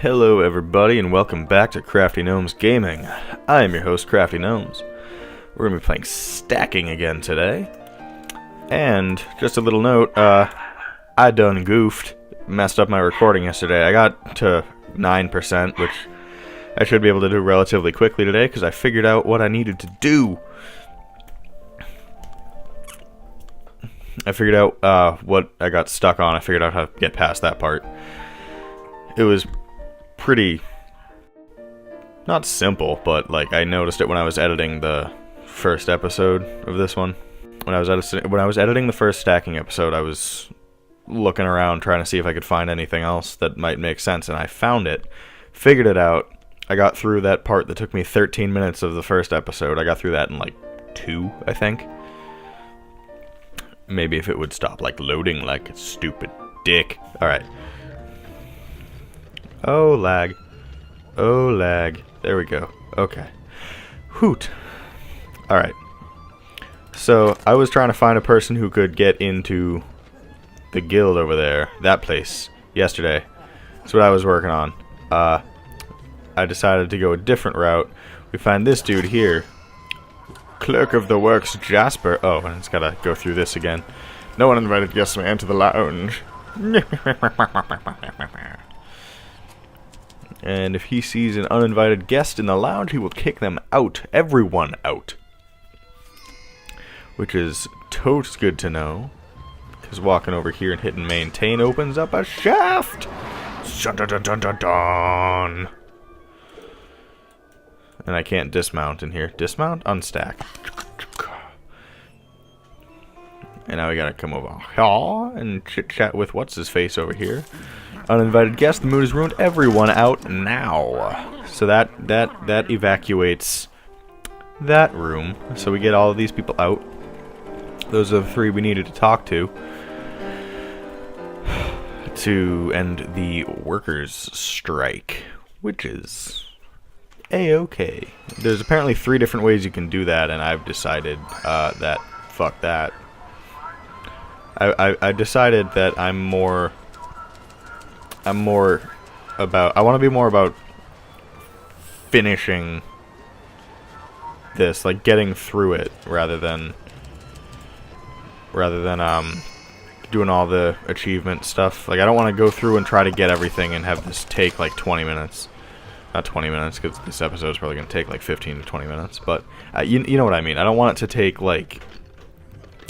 Hello everybody and welcome back to Craftygnomes Gaming. I am your host, Craftygnomes. We're going to be playing stacking again today. And, just a little note, I done goofed, messed up my recording yesterday. I got to 9%, which I should be able to do relatively quickly today, because I figured out what I needed to do. I figured out what I got stuck on. I figured out how to get past that part. It was pretty, not simple, but like I noticed it when I was editing the first episode of this one. When I was editing the first stacking episode, I was looking around trying to see if I could find anything else that might make sense, and I found it, figured it out. I got through that part that took me 13 minutes of the first episode. I got through that in like 2, I think. Maybe if it would stop like loading like a stupid dick. Alright. Oh, lag. Oh, lag. There we go. Okay. Hoot. Alright. So, I was trying to find a person who could get into the guild over there, that place, yesterday. That's what I was working on. I decided to go a different route. We find this dude here. Clerk of the Works, Jasper. Oh, and it's gotta go through this again. No uninvited guests may enter the lounge. And if he sees an uninvited guest in the lounge, he will kick them out. Everyone out. Which is totes good to know. Because walking over here and hitting maintain opens up a shaft. Dun dun dun dun dun dun. And I can't dismount in here. Dismount? Unstack. And now we gotta come over here and chit-chat with what's-his-face over here. Uninvited guest, the mood is ruined. Everyone out now. So that evacuates that room. So we get all of these people out. Those are the 3 we needed to talk to end the workers' strike, which is A-okay. There's apparently 3 different ways you can do that, and I've decided that fuck that. I decided that I want to be more about finishing this, like getting through it, rather than doing all the achievement stuff. Like I don't want to go through and try to get everything and have this take like 20 minutes. Not 20 minutes, because this episode is probably going to take like 15 to 20 minutes, but you know what I mean. I don't want it to take like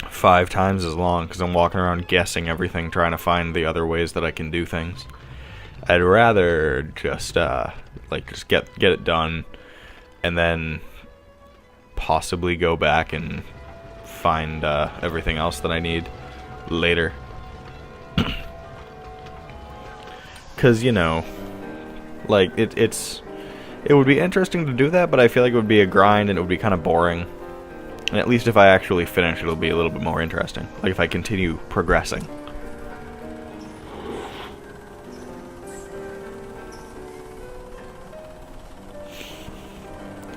5 times as long, because I'm walking around guessing everything, trying to find the other ways that I can do things. I'd rather just get it done, and then possibly go back and find everything else that I need later. Because, you know, like, it would be interesting to do that, but I feel like it would be a grind and it would be kind of boring. And at least if I actually finish, it'll be a little bit more interesting. Like if I continue progressing.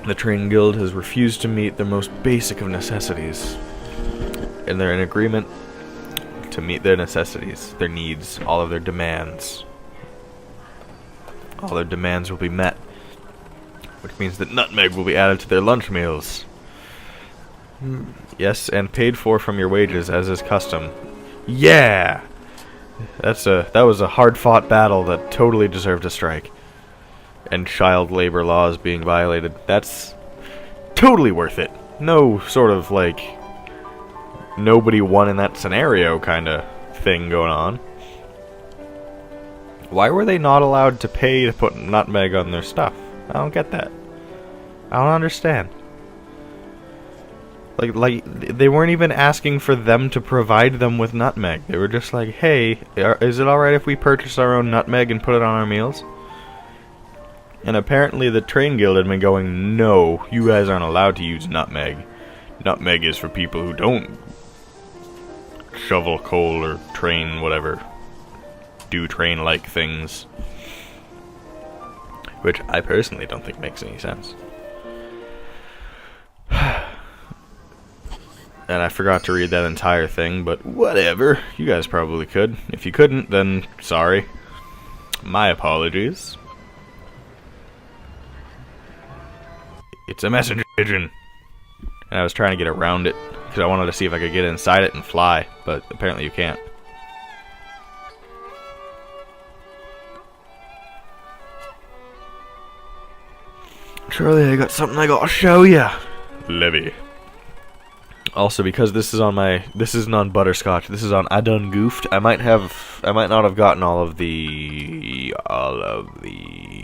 The Train Guild has refused to meet their most basic of necessities. And they're in agreement to meet their necessities, their needs, all of their demands. All their demands will be met. Which means that nutmeg will be added to their lunch meals. Yes, and paid for from your wages, as is custom. Yeah! That was a hard-fought battle that totally deserved a strike. And child labor laws being violated. That's totally worth it. No sort of, like, nobody won in that scenario kind of thing going on. Why were they not allowed to pay to put nutmeg on their stuff? I don't get that. I don't understand. Like they weren't even asking for them to provide them with nutmeg. They were just like, hey, is it alright if we purchase our own nutmeg and put it on our meals? And apparently the Train Guild had been going, no, you guys aren't allowed to use nutmeg. Nutmeg is for people who don't shovel coal or train whatever. Do train-like things. Which I personally don't think makes any sense. And I forgot to read that entire thing, but whatever. You guys probably could. If you couldn't, then sorry. My apologies. It's a messenger pigeon. And I was trying to get around it because I wanted to see if I could get inside it and fly, but apparently you can't. Charlie, I got something I gotta show ya. Levy. Also, because this isn't on Butterscotch, this is on I Done Goofed. I might not have gotten all of the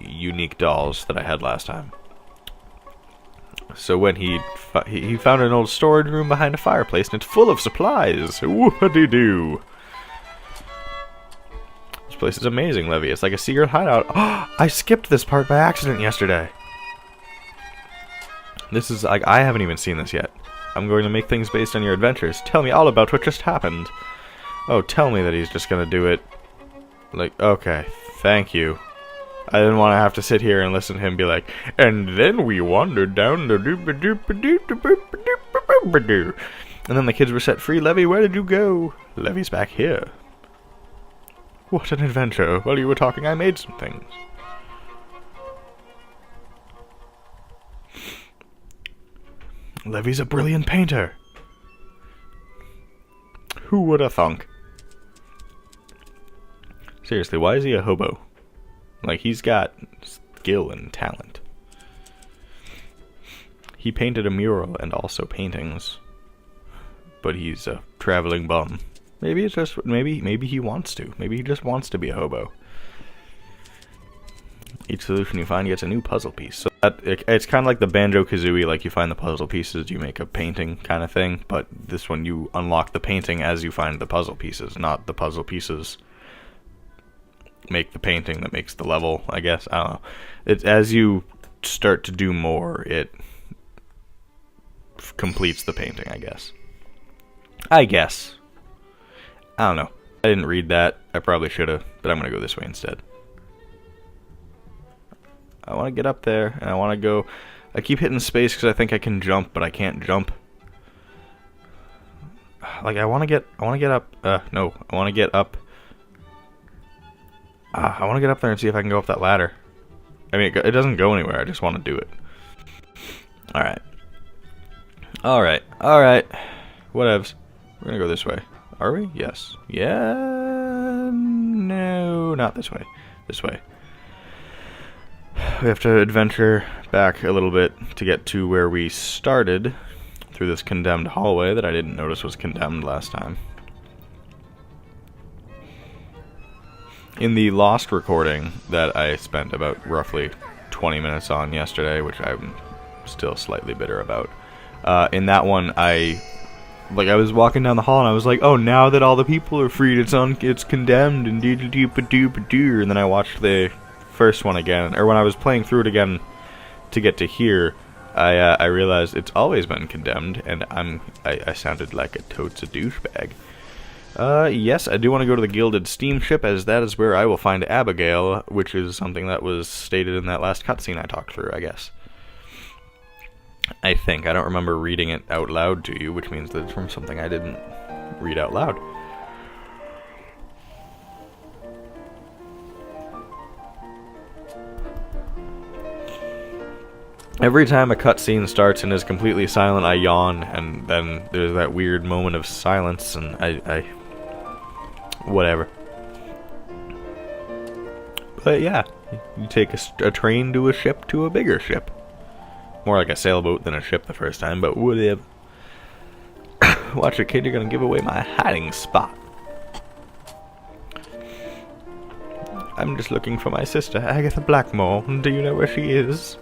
unique dolls that I had last time. So when he found an old storage room behind a fireplace, and it's full of supplies. Whoop-a-dee-doo. This place is amazing, Levy. It's like a secret hideout. Oh, I skipped this part by accident yesterday. This is like, I haven't even seen this yet. I'm going to make things based on your adventures. Tell me all about what just happened. Oh, tell me that he's just gonna do it. Like, okay, thank you. I didn't want to have to sit here and listen to him be like, and then we wandered down the doop-a-doop-a-doop-a-doop-a-doop-a-doop. And then the kids were set free. Levy, where did you go? Levy's back here. What an adventure. While you were talking, I made some things. Levy's a brilliant painter. Who would have thunk? Seriously, why is he a hobo? Like, he's got skill and talent. He painted a mural and also paintings. But he's a traveling bum. Maybe it's just, maybe he wants to. Maybe he just wants to be a hobo. Each solution you find gets a new puzzle piece. So it's kind of like the Banjo-Kazooie, like you find the puzzle pieces, you make a painting kind of thing. But this one, you unlock the painting as you find the puzzle pieces, not the puzzle pieces make the painting that makes the level, I guess. I don't know. It's as you start to do more, it completes the painting, I guess. I don't know. I didn't read that. I probably should have, but I'm going to go this way instead. I want to get up there, and I want to go... I keep hitting space because I think I can jump, but I can't jump. Like, I want to get up... no. I want to get up... I want to get up there and see if I can go up that ladder. I mean, it doesn't go anywhere. I just want to do it. Alright. Alright. Alright. Whatevs. We're going to go this way. Are we? Yes. Yeah... No, not this way. This way. We have to adventure back a little bit to get to where we started through this condemned hallway that I didn't notice was condemned last time. In the lost recording that I spent about roughly 20 minutes on yesterday, which I'm still slightly bitter about, in that one I was walking down the hall and I was like, oh, now that all the people are freed, it's condemned and doo-doo-doo-doo-doo-doo, and then I watched the first one again, or when I was playing through it again to get to here, I realized it's always been condemned, and I sounded like a totes a douchebag. Yes, I do want to go to the Gilded Steamship, as that is where I will find Abigail, which is something that was stated in that last cutscene I talked through, I guess. I think. I don't remember reading it out loud to you, which means that it's from something I didn't read out loud. Every time a cutscene starts and is completely silent, I yawn, and then there's that weird moment of silence, and I whatever. But yeah, you take a train to a ship to a bigger ship. More like a sailboat than a ship the first time, but whatever. Watch it, kid, you're gonna give away my hiding spot. I'm just looking for my sister, Agatha Blackmore. Do you know where she is?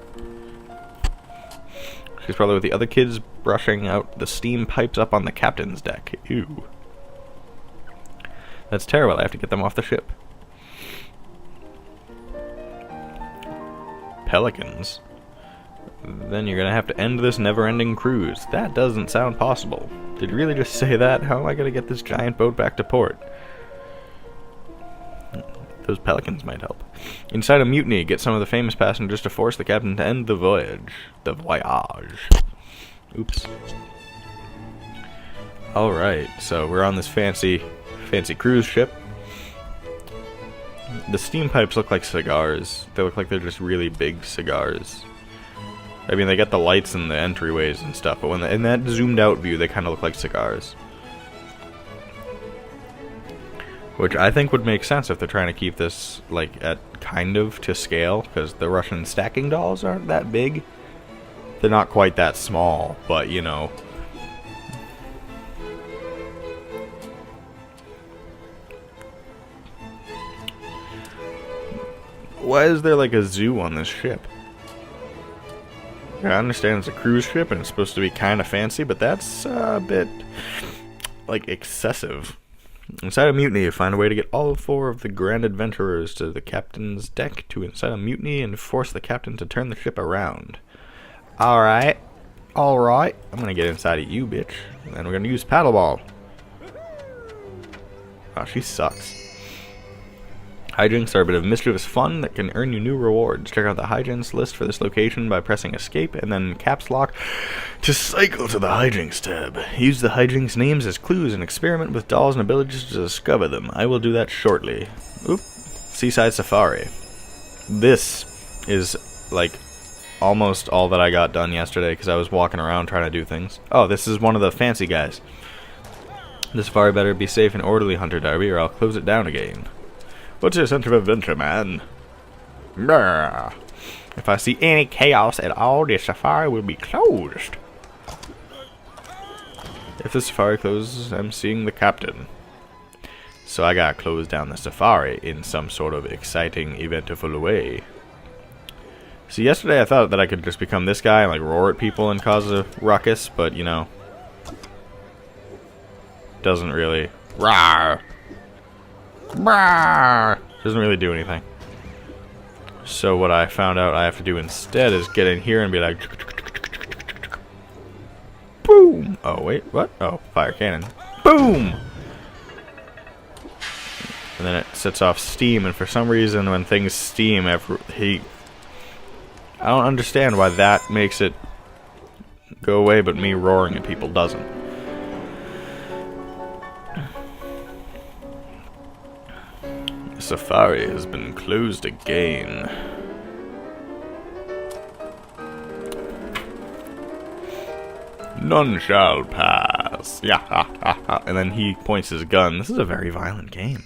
She's probably with the other kids brushing out the steam pipes up on the captain's deck. Ew. That's terrible. I have to get them off the ship. Pelicans. Then you're gonna have to end this never-ending cruise. That doesn't sound possible. Did you really just say that? How am I gonna get this giant boat back to port? Those pelicans might help. Inside a mutiny, get some of the famous passengers to force the captain to end the voyage. The voyage. Oops. Alright, so we're on this fancy cruise ship. The steam pipes look like cigars. They look like they're just really big cigars. I mean, they got the lights and the entryways and stuff, but when in that zoomed out view, they kind of look like cigars. Which I think would make sense if they're trying to keep this, like, at kind of to scale, because the Russian stacking dolls aren't that big. They're not quite that small, but, you know. Why is there, like, a zoo on this ship? I understand it's a cruise ship and it's supposed to be kind of fancy, but that's a bit, like, excessive. Inside a mutiny, you find a way to get all 4 of the grand adventurers to the captain's deck to incite a mutiny and force the captain to turn the ship around. Alright. Alright. I'm gonna get inside of you, bitch. And we're gonna use paddleball. Oh, she sucks. Hijinks are a bit of mischievous fun that can earn you new rewards. Check out the hijinks list for this location by pressing escape and then caps lock to cycle to the hijinks tab. Use the hijinks names as clues and experiment with dolls and abilities to discover them. I will do that shortly. Oop. Seaside Safari. This is like almost all that I got done yesterday because I was walking around trying to do things. Oh, this is one of the fancy guys. The safari better be safe and orderly, Hunter Darby, or I'll close it down again. What's your sense of adventure, man? Brr. If I see any chaos at all, the safari will be closed. If the safari closes, I'm seeing the captain. So I gotta close down the safari in some sort of exciting, eventful way. See, yesterday I thought that I could just become this guy and like roar at people and cause a ruckus, but you know, doesn't really. Rawr. Doesn't really do anything. So what I found out I have to do instead is get in here and be like, boom. Oh wait, what? Oh, fire cannon. Boom. And then it sets off steam, and for some reason when things steam, I don't understand why that makes it go away, but me roaring at people doesn't. Safari has been closed again. None shall pass. Yeah, ha, ha, ha. And then he points his gun. This is a very violent game.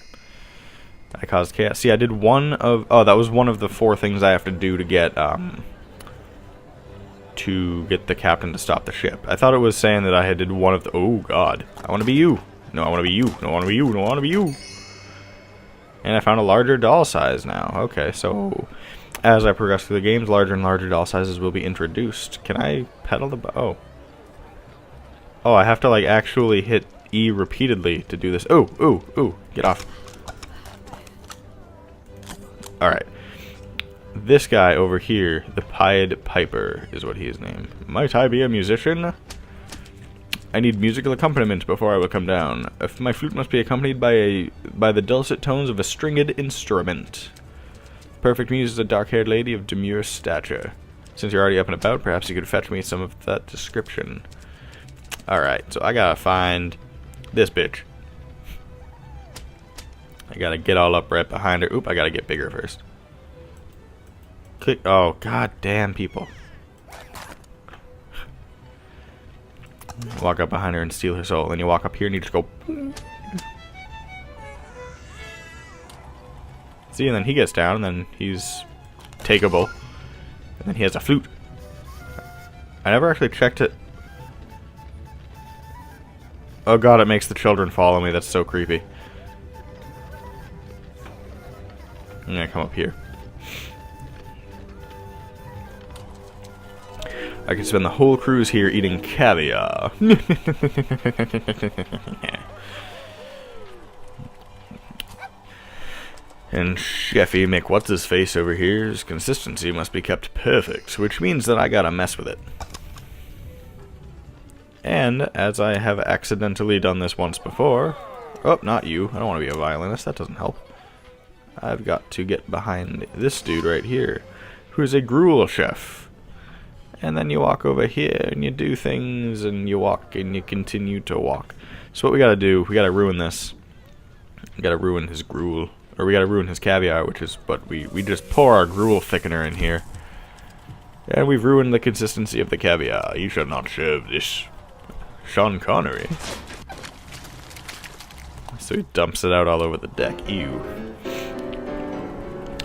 I caused chaos. See, I did one of... Oh, that was one of the 4 things I have to do to get the captain to stop the ship. I thought it was saying that I had did one of the... Oh, God. I want to be you. No, I want to be you. No, I want to be you. No, I want to be you. And I found a larger doll size now. Okay, so as I progress through the games, larger and larger doll sizes will be introduced. Can I pedal the bow? Oh, I have to like actually hit E repeatedly to do this. Ooh, ooh, ooh. Get off. Alright. This guy over here, the Pied Piper, is what he is named. Might I be a musician? I need musical accompaniment before I will come down. If my flute must be accompanied by the dulcet tones of a stringed instrument. Perfect muse is a dark-haired lady of demure stature. Since you're already up and about, perhaps you could fetch me some of that description. Alright, so I gotta find this bitch. I gotta get all up right behind her. Oop, I gotta get bigger first. Click. Oh, god damn people. Walk up behind her and steal her soul. Then you walk up here and you just go... See, and then he gets down, and then he's takeable. And then he has a flute. I never actually checked it. Oh god, it makes the children follow me. That's so creepy. I'm gonna come up here. I could spend the whole cruise here eating caviar. And Chefy McWhat's-his-face over here's consistency must be kept perfect, which means that I gotta mess with it. And, as I have accidentally done this once before... Oh, not you. I don't want to be a violinist. That doesn't help. I've got to get behind this dude right here, who's a gruel chef. And then you walk over here, and you do things, and you walk, and you continue to walk. So what we gotta do, we gotta ruin this. We gotta ruin his gruel. Or we gotta ruin his caviar, which is what we just pour our gruel thickener in here. And we've ruined the consistency of the caviar. You should not serve this. Sean Connery. So he dumps it out all over the deck. Ew.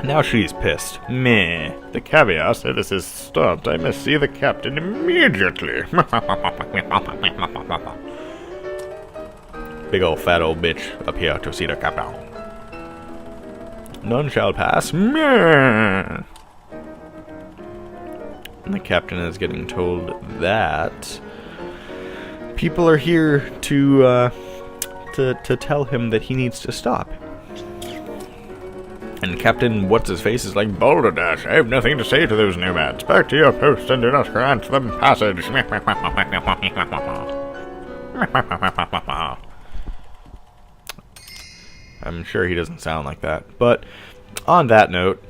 Now she's pissed. Meh. The caviar service is stopped. I must see the captain immediately. Big old fat old bitch up here to see the captain. None shall pass. Meh. And the captain is getting told that people are here to tell him that he needs to stop. And Captain What's-His-Face is like, Balderdash, I have nothing to say to those nomads. Back to your post and do not grant them passage. I'm sure he doesn't sound like that. But on that note,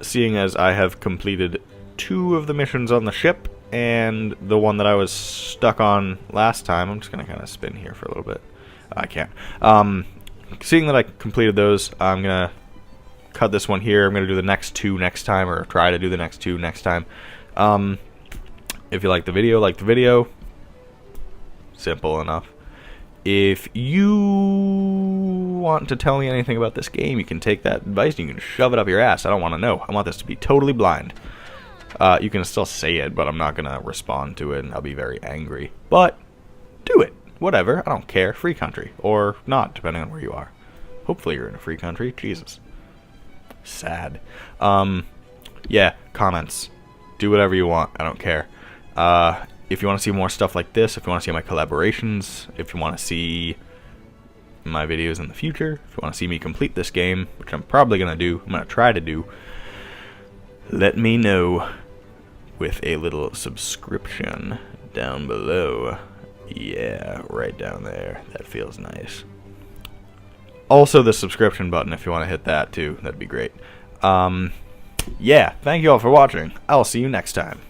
seeing as I have completed 2 of the missions on the ship, and the one that I was stuck on last time, I'm just going to kind of spin here for a little bit. I can't. Seeing that I completed those, I'm going to cut this one here. I'm going to do the next 2 next time, or try to do the next 2 next time. If you like the video. Simple enough. If you want to tell me anything about this game, you can take that advice and you can shove it up your ass. I don't want to know. I want this to be totally blind. You can still say it, but I'm not going to respond to it, and I'll be very angry. But do it. Whatever. I don't care. Free country. Or not, depending on where you are. Hopefully you're in a free country. Jesus. Sad. Yeah, comments. Do whatever you want. I don't care. If you want to see more stuff like this, if you want to see my collaborations, if you want to see my videos in the future, if you want to see me complete this game, which I'm probably going to do, I'm going to try to do, let me know with a little subscription down below. Yeah, right down there. That feels nice. Also the subscription button, if you want to hit that too, that'd be great. Yeah, thank you all for watching. I'll see you next time.